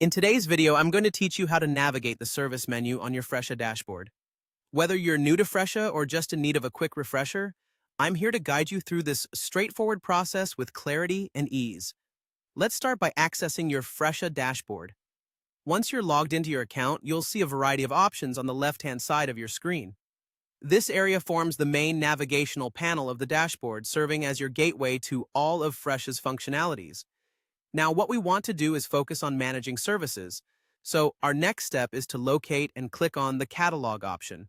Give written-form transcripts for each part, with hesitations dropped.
In today's video, I'm going to teach you how to navigate the service menu on your Fresha dashboard. Whether you're new to Fresha or just in need of a quick refresher, I'm here to guide you through this straightforward process with clarity and ease. Let's start by accessing your Fresha dashboard. Once you're logged into your account, you'll see a variety of options on the left-hand side of your screen. This area forms the main navigational panel of the dashboard, serving as your gateway to all of Fresha's functionalities. Now, what we want to do is focus on managing services. So our next step is to locate and click on the catalog option.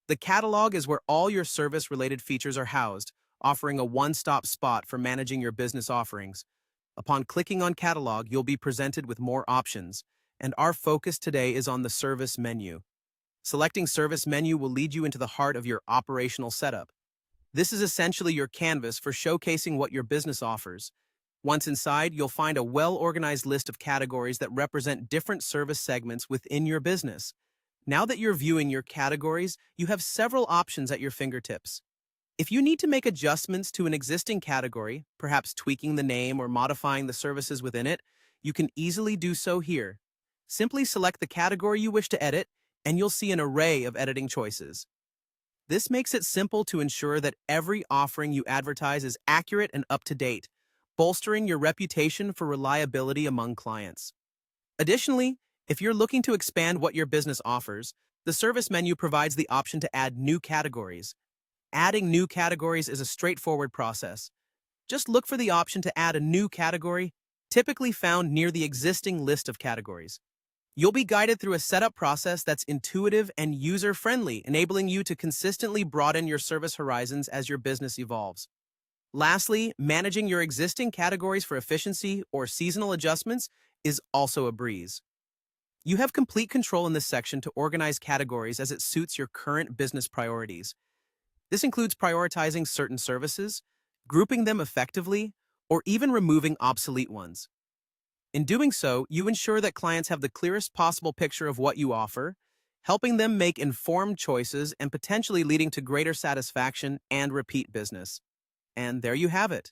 The catalog is where all your service-related features are housed, offering a one-stop spot for managing your business offerings. Upon clicking on catalog, you'll be presented with more options, and our focus today is on the service menu. Selecting service menu will lead you into the heart of your operational setup. This is essentially your canvas for showcasing what your business offers. Once inside, you'll find a well-organized list of categories that represent different service segments within your business. Now that you're viewing your categories, you have several options at your fingertips. If you need to make adjustments to an existing category, perhaps tweaking the name or modifying the services within it, you can easily do so here. Simply select the category you wish to edit, and you'll see an array of editing choices. This makes it simple to ensure that every offering you advertise is accurate and up-to-date, bolstering your reputation for reliability among clients. Additionally, if you're looking to expand what your business offers, the service menu provides the option to add new categories. Adding new categories is a straightforward process. Just look for the option to add a new category, typically found near the existing list of categories. You'll be guided through a setup process that's intuitive and user-friendly, enabling you to consistently broaden your service horizons as your business evolves. Lastly, managing your existing categories for efficiency or seasonal adjustments is also a breeze. You have complete control in this section to organize categories as it suits your current business priorities. This includes prioritizing certain services, grouping them effectively, or even removing obsolete ones. In doing so, you ensure that clients have the clearest possible picture of what you offer, helping them make informed choices and potentially leading to greater satisfaction and repeat business. And there you have it.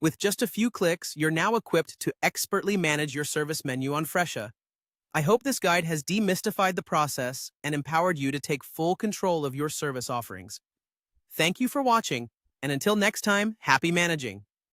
With just a few clicks, you're now equipped to expertly manage your service menu on Fresha. I hope this guide has demystified the process and empowered you to take full control of your service offerings. Thank you for watching, and until next time, happy managing.